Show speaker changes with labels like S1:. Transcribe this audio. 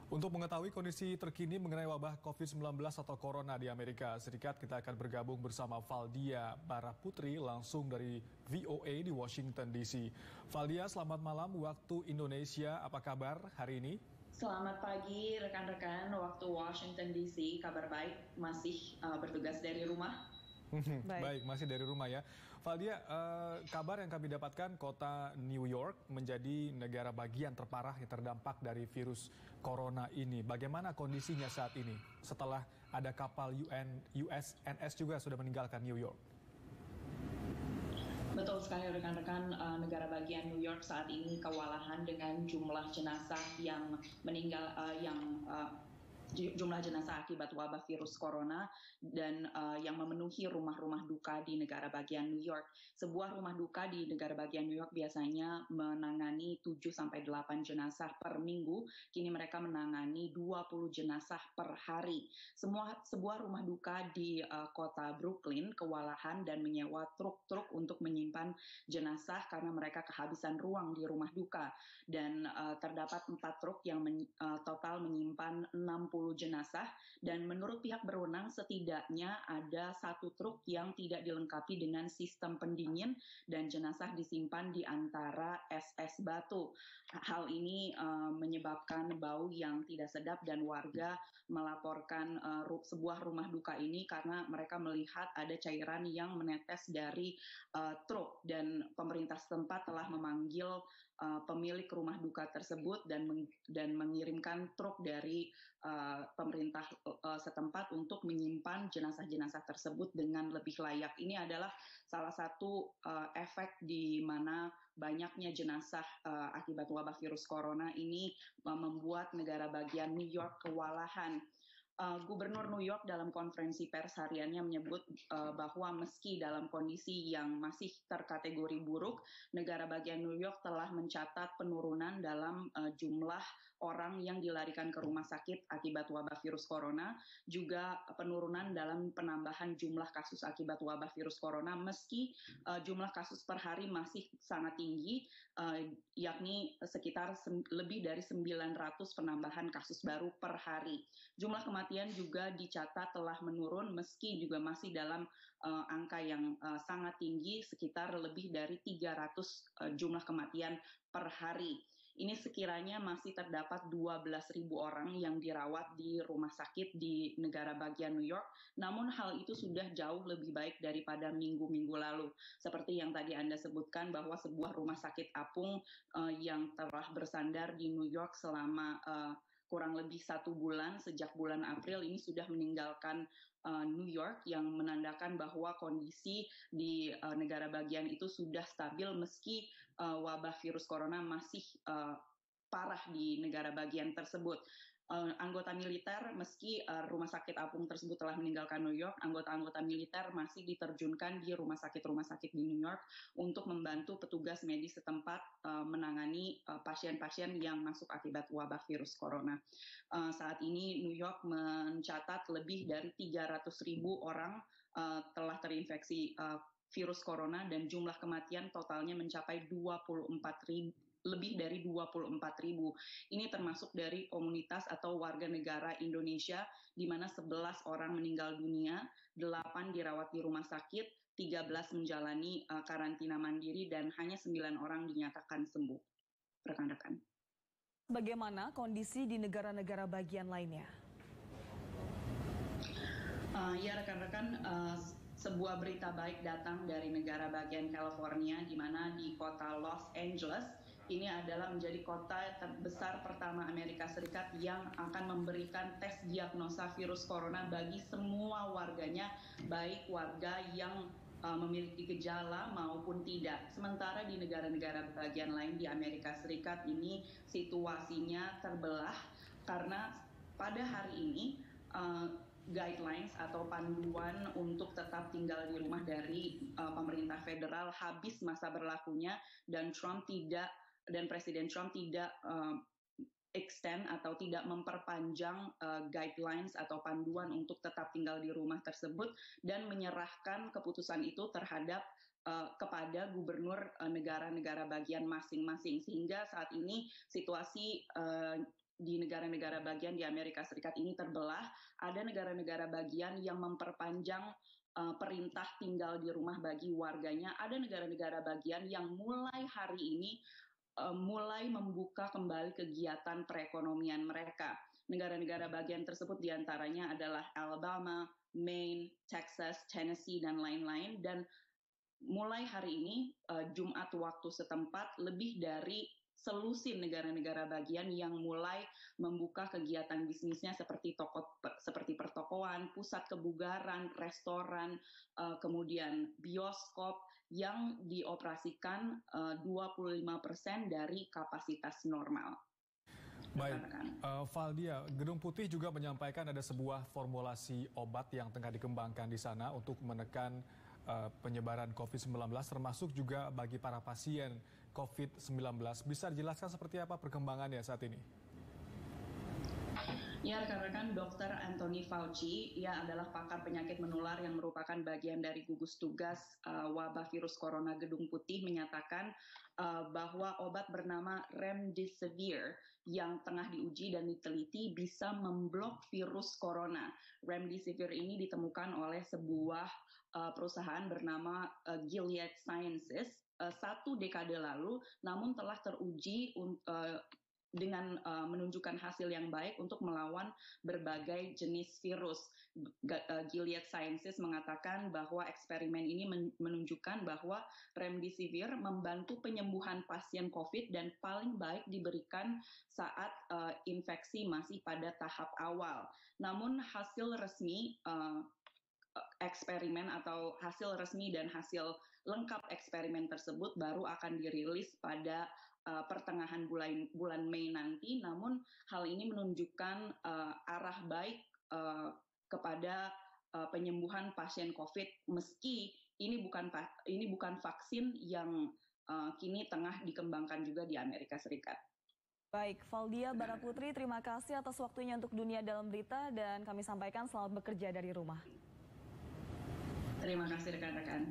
S1: Untuk mengetahui kondisi terkini mengenai wabah COVID-19 atau Corona di Amerika Serikat, kita akan bergabung bersama Valdia Baraputri langsung dari VOA di Washington DC. Valdia, selamat malam waktu Indonesia. Apa kabar hari ini?
S2: Selamat pagi rekan-rekan waktu Washington DC, kabar baik, masih bertugas dari rumah.
S1: Baik, masih dari rumah ya. Valdia, kabar yang kami dapatkan kota New York menjadi negara bagian terparah yang terdampak dari virus corona ini. Bagaimana kondisinya saat ini setelah ada kapal USNS juga sudah meninggalkan New York?
S2: Betul sekali rekan-rekan, negara bagian New York saat ini kewalahan dengan jumlah jenazah yang meninggal, jumlah jenazah akibat wabah virus corona dan yang memenuhi rumah-rumah duka di negara bagian New York. Sebuah rumah duka di negara bagian New York biasanya menangani 7-8 jenazah per minggu. Kini mereka menangani 20 jenazah per hari. Sebuah rumah duka di kota Brooklyn kewalahan dan menyewa truk-truk untuk menyimpan jenazah karena mereka kehabisan ruang di rumah duka. Dan terdapat 4 truk yang total menyimpan 60 jenazah, dan menurut pihak berwenang setidaknya ada 1 truk yang tidak dilengkapi dengan sistem pendingin dan jenazah disimpan di antara es batu. Hal ini menyebabkan bau yang tidak sedap dan warga melaporkan sebuah rumah duka ini karena mereka melihat ada cairan yang menetes dari truk, dan pemerintah setempat telah memanggil pemilik rumah duka tersebut dan mengirimkan truk dari pemerintah setempat untuk menyimpan jenazah-jenazah tersebut dengan lebih layak. Ini adalah salah satu efek di mana banyaknya jenazah akibat wabah virus corona ini membuat negara bagian New York kewalahan. Gubernur New York dalam konferensi pers hariannya menyebut bahwa meski dalam kondisi yang masih terkategori buruk, negara bagian New York telah mencatat penurunan dalam jumlah orang yang dilarikan ke rumah sakit akibat wabah virus corona, juga penurunan dalam penambahan jumlah kasus akibat wabah virus corona, meski jumlah kasus per hari masih sangat tinggi, yakni sekitar lebih dari 900 penambahan kasus baru per hari. Jumlah kematian juga dicatat telah menurun meski juga masih dalam angka yang sangat tinggi, sekitar lebih dari 300 jumlah kematian per hari. Ini sekiranya masih terdapat 12.000 orang yang dirawat di rumah sakit di negara bagian New York, namun hal itu sudah jauh lebih baik daripada minggu-minggu lalu. Seperti yang tadi Anda sebutkan bahwa sebuah rumah sakit apung yang telah bersandar di New York selama kurang lebih 1 bulan, sejak bulan April ini sudah meninggalkan New York, yang menandakan bahwa kondisi di negara bagian itu sudah stabil meski wabah virus corona masih parah di negara bagian tersebut. Anggota militer, meski rumah sakit apung tersebut telah meninggalkan New York, anggota-anggota militer masih diterjunkan di rumah sakit di New York untuk membantu petugas medis setempat menangani pasien-pasien yang masuk akibat wabah virus corona. Saat ini New York mencatat lebih dari 300.000 orang telah terinfeksi virus corona, dan jumlah kematian totalnya mencapai lebih dari 24.000. Ini termasuk dari komunitas atau warga negara Indonesia, di mana 11 orang meninggal dunia, 8 dirawat di rumah sakit, 13 menjalani karantina mandiri, dan hanya 9 orang dinyatakan sembuh. Rekan-rekan.
S3: Bagaimana kondisi di negara-negara bagian lainnya?
S2: Ya rekan-rekan, sebuah berita baik datang dari negara bagian California, di mana di kota Los Angeles ini adalah menjadi kota terbesar pertama Amerika Serikat yang akan memberikan tes diagnosa virus corona bagi semua warganya, baik warga yang memiliki gejala maupun tidak. Sementara di negara-negara bagian lain di Amerika Serikat ini situasinya terbelah karena pada hari ini guidelines atau panduan untuk tetap tinggal di rumah dari pemerintah federal habis masa berlakunya, dan Presiden Trump tidak extend atau tidak memperpanjang guidelines atau panduan untuk tetap tinggal di rumah tersebut, dan menyerahkan keputusan itu terhadap kepada gubernur negara-negara bagian masing-masing, sehingga saat ini situasi di negara-negara bagian di Amerika Serikat ini terbelah. Ada negara-negara bagian yang memperpanjang perintah tinggal di rumah bagi warganya. Ada negara-negara bagian yang mulai hari ini mulai membuka kembali kegiatan perekonomian mereka. Negara-negara bagian tersebut diantaranya adalah Alabama, Maine, Texas, Tennessee, dan lain-lain. Dan mulai hari ini, Jumat waktu setempat, lebih dari selusin negara-negara bagian yang mulai membuka kegiatan bisnisnya seperti pertokoan, pusat kebugaran, restoran, kemudian bioskop yang dioperasikan 25% dari kapasitas normal.
S1: Baik, Valdia, Gedung Putih juga menyampaikan ada sebuah formulasi obat yang tengah dikembangkan di sana untuk menekan penyebaran COVID-19, termasuk juga bagi para pasien COVID-19. Bisa dijelaskan seperti apa perkembangannya saat ini?
S2: Ya, rekan-rekan, Dr. Anthony Fauci, ia adalah pakar penyakit menular yang merupakan bagian dari gugus tugas wabah virus corona Gedung Putih, menyatakan bahwa obat bernama Remdesivir yang tengah diuji dan diteliti bisa memblok virus corona. Remdesivir ini ditemukan oleh sebuah perusahaan bernama Gilead Sciences 1 dekade lalu, namun telah teruji dengan menunjukkan hasil yang baik untuk melawan berbagai jenis virus. Gilead Sciences mengatakan bahwa eksperimen ini menunjukkan bahwa Remdesivir membantu penyembuhan pasien COVID dan paling baik diberikan saat infeksi masih pada tahap awal. Namun hasil resmi eksperimen atau hasil resmi dan hasil lengkap eksperimen tersebut baru akan dirilis pada pertengahan bulan Mei nanti. Namun hal ini menunjukkan arah baik kepada penyembuhan pasien COVID, meski ini bukan vaksin yang kini tengah dikembangkan juga di Amerika Serikat.
S3: Baik, Valdia Baraputri, terima kasih atas waktunya untuk Dunia Dalam Berita, dan kami sampaikan selamat bekerja dari rumah.
S2: Terima kasih rekan-rekan.